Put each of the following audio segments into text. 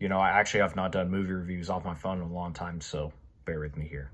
I actually have not done movie reviews off my phone in a long time, so bear with me here.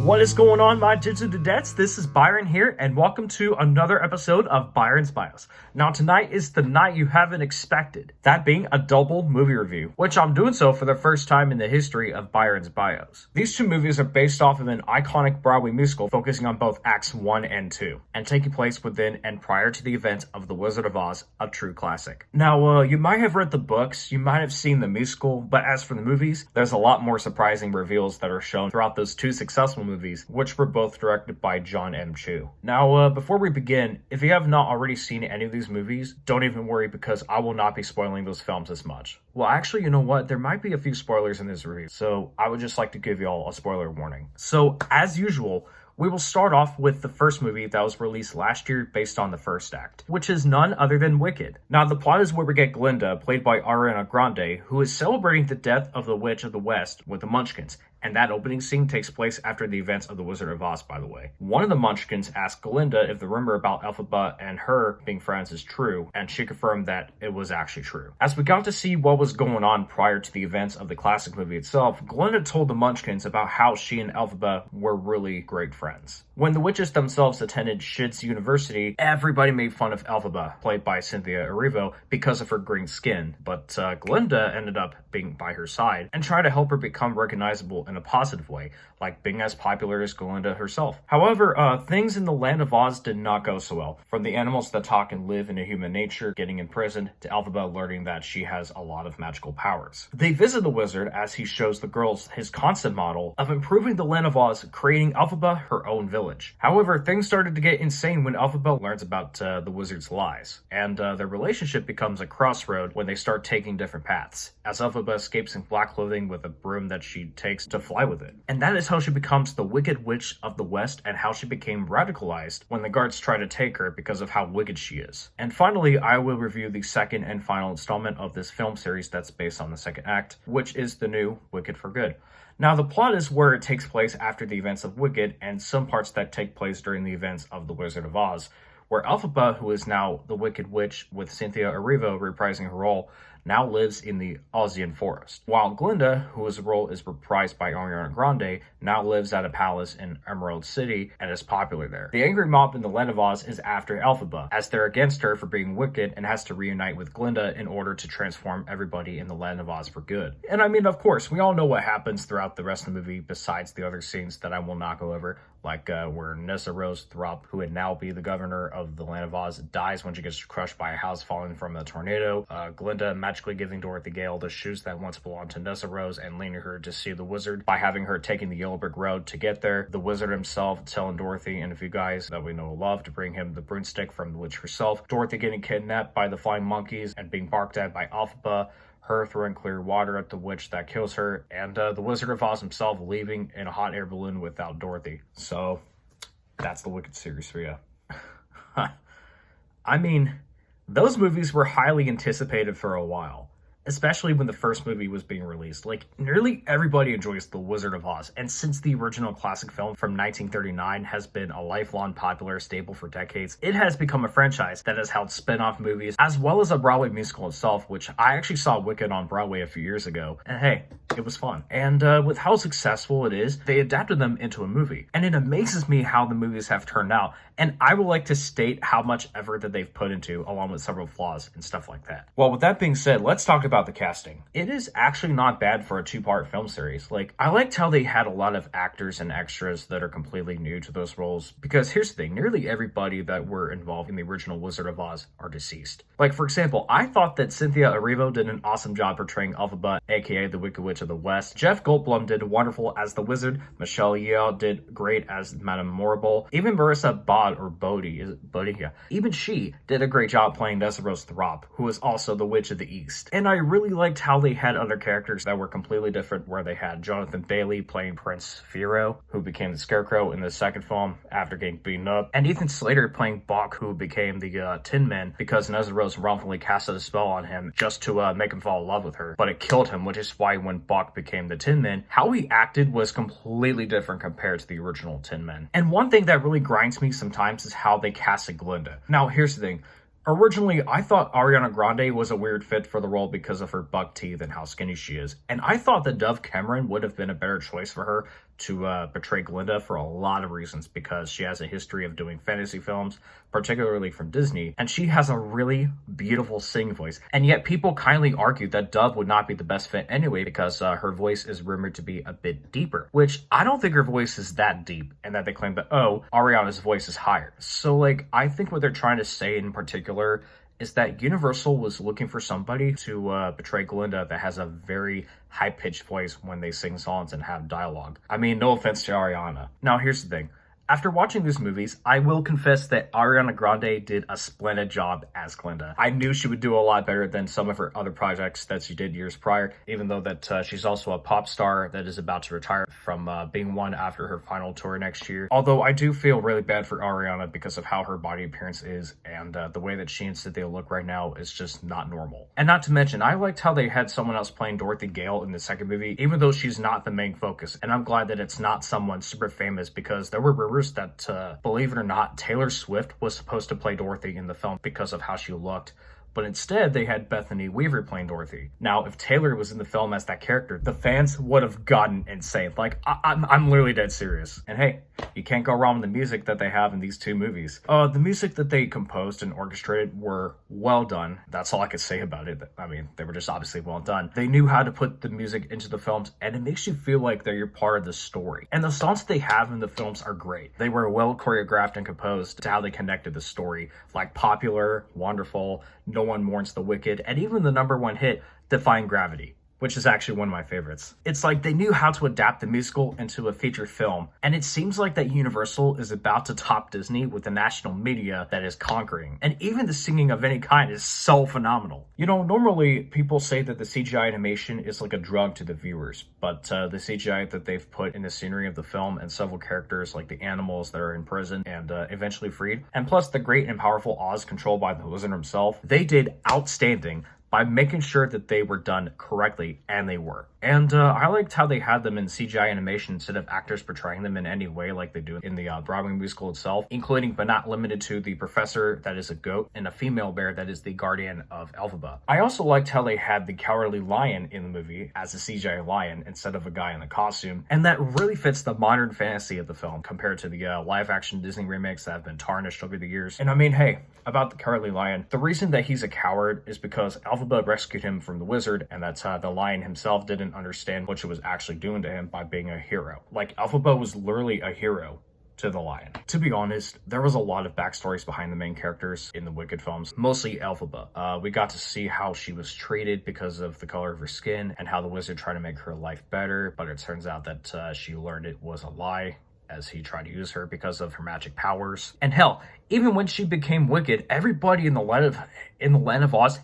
What is going on, my digital dads? This is Byron here, and welcome to another episode of Byron's Bios. Now, tonight is the night you haven't expected, that being a double movie review, which I'm doing so for the first time in the history of Byron's Bios. These two movies are based off of an iconic Broadway musical focusing on both Acts 1 and 2, and taking place within and prior to the events of The Wizard of Oz, a true classic. Now, you might have read the books, you might have seen the musical, but as for the movies, there's a lot more surprising reveals that are shown throughout those two successful movies, which were both directed by John M. Chu. Now, before we begin, if you have not already seen any of these movies, don't even worry because I will not be spoiling those films as much. Well, actually, you know what? There might be a few spoilers in this review, so I would just like to give you all a spoiler warning. So, as usual, we will start off with the first movie that was released last year based on the first act, which is none other than Wicked. Now, the plot is where we get Glinda, played by Ariana Grande, who is celebrating the death of the Witch of the West with the Munchkins, and that opening scene takes place after the events of The Wizard of Oz, by the way. One of the Munchkins asks Glinda if the rumor about Elphaba and her being friends is true, and she confirmed that it was actually true. As we got to see what was going on prior to the events of the classic movie itself, Glinda told the Munchkins about how she and Elphaba were really great friends. When the witches themselves attended Shid's University, everybody made fun of Elphaba, played by Cynthia Erivo, because of her green skin, but Glinda ended up being by her side and tried to help her become recognizable in a positive way, like being as popular as Glinda herself. However, things in the land of Oz did not go so well. From the animals that talk and live in a human nature getting imprisoned, to Elphaba learning that she has a lot of magical powers. They visit the wizard as he shows the girls his concept model of improving the land of Oz, creating Elphaba her own village. However, things started to get insane when Elphaba learns about the wizard's lies, and their relationship becomes a crossroad when they start taking different paths, as Elphaba escapes in black clothing with a broom that she takes to fly with it. And that is how she becomes the Wicked Witch of the West, and how she became radicalized when the guards try to take her because of how wicked she is. And finally, I will review the second and final installment of this film series that's based on the second act, which is the new Wicked for Good. Now, the plot is where it takes place after the events of Wicked, and some parts that take place during the events of The Wizard of Oz, where Elphaba, who is now the Wicked Witch with Cynthia Erivo reprising her role, now lives in the Ozian forest, while Glinda, whose role is reprised by Ariana Grande, now lives at a palace in Emerald City and is popular there. The angry mob in the land of Oz is after Elphaba, as they're against her for being wicked and has to reunite with Glinda in order to transform everybody in the land of Oz for good. And I mean, of course, we all know what happens throughout the rest of the movie besides the other scenes that I will not go over, like where Nessa Rose Throp, who would now be the governor of the land of Oz, dies when she gets crushed by a house falling from a tornado. Glinda magically giving Dorothy Gale the shoes that once belonged to Nessa Rose and leading her to see the wizard by having her taking the yellow brick road to get there. The wizard himself telling Dorothy and a few guys that we know and love to bring him the broomstick from the witch herself. Dorothy getting kidnapped by the flying monkeys and being barked at by Elphaba. Her throwing clear water at the witch that kills her, and the Wizard of Oz himself leaving in a hot air balloon without Dorothy. So, that's the Wicked series for you. I mean, those movies were highly anticipated for a while, especially when the first movie was being released. Like, nearly everybody enjoys The Wizard of Oz, and since the original classic film from 1939 has been a lifelong popular staple for decades, it has become a franchise that has held spin-off movies, as well as a Broadway musical itself, which I actually saw Wicked on Broadway a few years ago, and hey, it was fun. And with how successful it is, they adapted them into a movie, and it amazes me how the movies have turned out, and I would like to state how much effort that they've put into, along with several flaws and stuff like that. Well, with that being said, let's talk about the casting. It is actually not bad for a two-part film series. Like, I liked how they had a lot of actors and extras that are completely new to those roles, because here's the thing, nearly everybody that were involved in the original Wizard of Oz are deceased. Like, for example, I thought that Cynthia Erivo did an awesome job portraying Elphaba, aka the Wicked Witch of the West. Jeff Goldblum did wonderful as the Wizard. Michelle Yeoh did great as Madame Morrible. Even Marissa Bodie, yeah. Even she did a great job playing Nessa Rose Throp, who is also the Witch of the East. And I really liked how they had other characters that were completely different, where they had Jonathan Bailey playing Prince Firo, who became the Scarecrow in the second film after getting beaten up, and Ethan Slater playing Bok, who became the Tin Man because Nessa Rose wrongfully casted a spell on him just to make him fall in love with her, but it killed him, which is why when Bok Hawk became the Tin Men, how he acted was completely different compared to the original Tin Men. And one thing that really grinds me sometimes is how they casted Glinda. Now, here's the thing. Originally, I thought Ariana Grande was a weird fit for the role because of her buck teeth and how skinny she is. And I thought that Dove Cameron would have been a better choice for her to portray Glinda for a lot of reasons, because she has a history of doing fantasy films, particularly from Disney, and she has a really beautiful singing voice. And yet people kindly argued that Dove would not be the best fit anyway because her voice is rumored to be a bit deeper, which I don't think her voice is that deep, and that they claim that, oh, Ariana's voice is higher. So like, I think what they're trying to say in particular is that Universal was looking for somebody to portray Glinda that has a very high-pitched voice when they sing songs and have dialogue. I mean, no offense to Ariana. Now, here's the thing. After watching these movies, I will confess that Ariana Grande did a splendid job as Glinda. I knew she would do a lot better than some of her other projects that she did years prior, even though that she's also a pop star that is about to retire from being one after her final tour next year. Although I do feel really bad for Ariana because of how her body appearance is, and the way that she and Cynthia look right now is just not normal. And not to mention, I liked how they had someone else playing Dorothy Gale in the second movie, even though she's not the main focus. And I'm glad that it's not someone super famous, because there were rumors that, believe it or not, Taylor Swift was supposed to play Dorothy in the film because of how she looked. But instead, they had Bethany Weaver playing Dorothy. Now, if Taylor was in the film as that character, the fans would have gotten insane. Like, I'm literally dead serious. And hey, you can't go wrong with the music that they have in these two movies. The music that they composed and orchestrated were well done. That's all I could say about it. I mean, they were just obviously well done. They knew how to put the music into the films, and it makes you feel like that you're part of the story. And the songs they have in the films are great. They were well choreographed and composed to how they connected the story, like Popular, Wonderful, No One Mourns the Wicked, and even the #1 hit, Defying Gravity, which is actually one of my favorites. It's like they knew how to adapt the musical into a feature film, and it seems like that Universal is about to top Disney with the national media that is conquering. And even the singing of any kind is so phenomenal. You know, normally people say that the CGI animation is like a drug to the viewers, but the CGI that they've put in the scenery of the film and several characters like the animals that are in prison and eventually freed, and plus the great and powerful Oz controlled by the wizard himself, they did outstanding by making sure that they were done correctly, and they were. And I liked how they had them in CGI animation instead of actors portraying them in any way like they do in the Broadway musical itself, including but not limited to the professor that is a goat and a female bear that is the guardian of Elphaba. I also liked how they had the Cowardly Lion in the movie as a CGI lion instead of a guy in a costume, and that really fits the modern fantasy of the film compared to the live-action Disney remakes that have been tarnished over the years. And I mean, hey, about the Cowardly Lion, the reason that he's a coward is because Elphaba rescued him from the wizard, and that the lion himself didn't understand what she was actually doing to him by being a hero. Like, Elphaba was literally a hero to the lion. To be honest, there was a lot of backstories behind the main characters in the Wicked films, mostly Elphaba. We got to see how she was treated because of the color of her skin and how the wizard tried to make her life better, but it turns out that she learned it was a lie as he tried to use her because of her magic powers. And hell, even when she became wicked, everybody in the land of Oz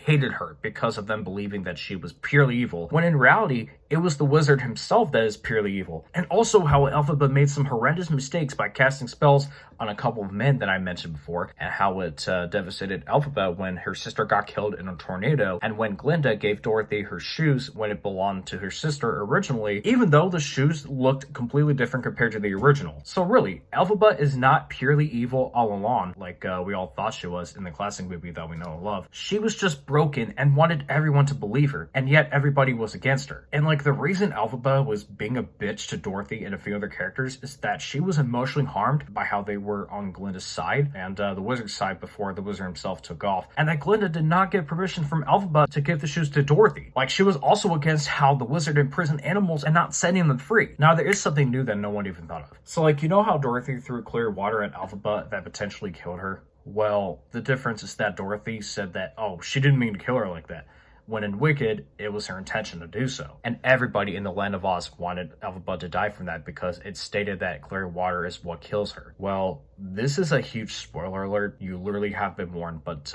hated her because of them believing that she was purely evil, when in reality, it was the wizard himself that is purely evil. And also how Elphaba made some horrendous mistakes by casting spells on a couple of men that I mentioned before, and how it devastated Elphaba when her sister got killed in a tornado, and when Glinda gave Dorothy her shoes when it belonged to her sister originally, even though the shoes looked completely different compared to the original. So really, Elphaba is not purely evil all along, like we all thought she was in the classic movie that we know and love. She was just broken and wanted everyone to believe her, and yet everybody was against her. And like, the reason Elphaba was being a bitch to Dorothy and a few other characters is that she was emotionally harmed by how they were on Glinda's side and the wizard's side before the wizard himself took off, and that Glinda did not get permission from Elphaba to give the shoes to Dorothy. Like, she was also against how the wizard imprisoned animals and not setting them free. Now, there is something new that no one even thought of. So like, you know how Dorothy threw clear water at Elphaba that potentially killed her? Well, the difference is that Dorothy said that, oh, she didn't mean to kill her like that, when in Wicked, it was her intention to do so. And everybody in the land of Oz wanted Elphaba to die from that because it stated that clear water is what kills her. Well, this is a huge spoiler alert. You literally have been warned, but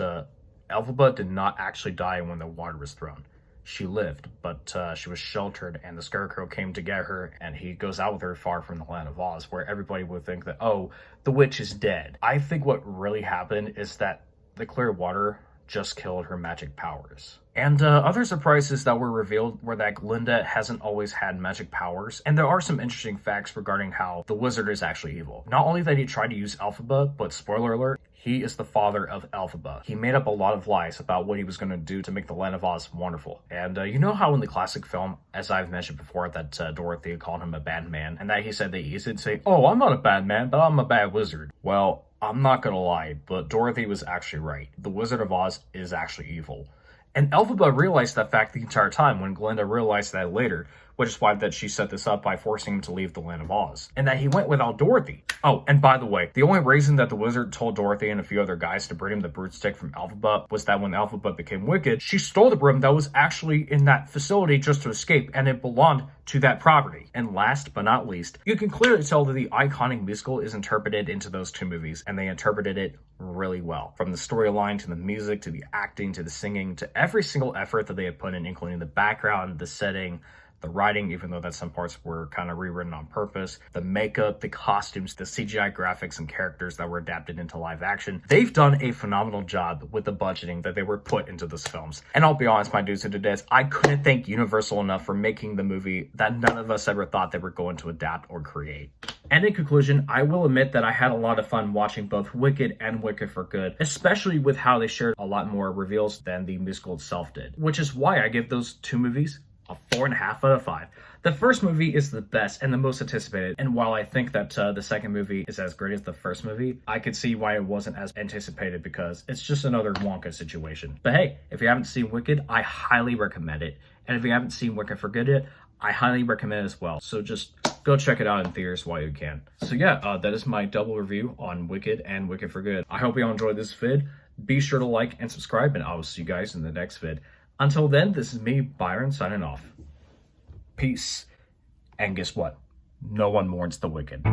Elphaba did not actually die when the water was thrown. She lived, but she was sheltered, and the Scarecrow came to get her, and he goes out with her far from the land of Oz, where everybody would think that, oh, the witch is dead. I think what really happened is that the clear water just killed her magic powers. And other surprises that were revealed were that Glinda hasn't always had magic powers, and there are some interesting facts regarding how the wizard is actually evil. Not only that he tried to use Elphaba, but spoiler alert, he is the father of Elphaba. He made up a lot of lies about what he was going to do to make the Land of Oz wonderful. And you know how in the classic film, as I've mentioned before, that Dorothy called him a bad man, and that he said that he didn't say, "Oh, I'm not a bad man, but I'm a bad wizard." Well, I'm not gonna lie, but Dorothy was actually right. The Wizard of Oz is actually evil. And Elphaba realized that fact the entire time when Glinda realized that later, which is why that she set this up by forcing him to leave the Land of Oz. And that he went without Dorothy. Oh, and by the way, the only reason that the wizard told Dorothy and a few other guys to bring him the broomstick from Elphaba was that when Elphaba became wicked, she stole the broom that was actually in that facility just to escape, and it belonged to that property. And last but not least, you can clearly tell that the iconic musical is interpreted into those two movies, and they interpreted it really well. From the storyline to the music to the acting to the singing to every single effort that they have put in, including the background, the setting, the writing, even though that some parts were kind of rewritten on purpose, the makeup, the costumes, the CGI graphics and characters that were adapted into live action. They've done a phenomenal job with the budgeting that they were put into those films. And I'll be honest, my dudes and dudettes, I couldn't thank Universal enough for making the movie that none of us ever thought they were going to adapt or create. And in conclusion, I will admit that I had a lot of fun watching both Wicked and Wicked for Good, especially with how they shared a lot more reveals than the musical itself did, which is why I give those two movies a 4.5 out of 5. The first movie is the best and the most anticipated, and while I think that the second movie is as great as the first movie, I could see why it wasn't as anticipated because it's just another Wonka situation. But hey, if you haven't seen Wicked, I highly recommend it. And if you haven't seen Wicked for Good yet, I highly recommend it as well. So just go check it out in theaters while you can. So yeah, that is my double review on Wicked and Wicked for Good. I hope you all enjoyed this vid. Be sure to like and subscribe, and I will see you guys in the next vid. Until then, this is me, Byron, signing off. Peace. And guess what? No one mourns the wicked.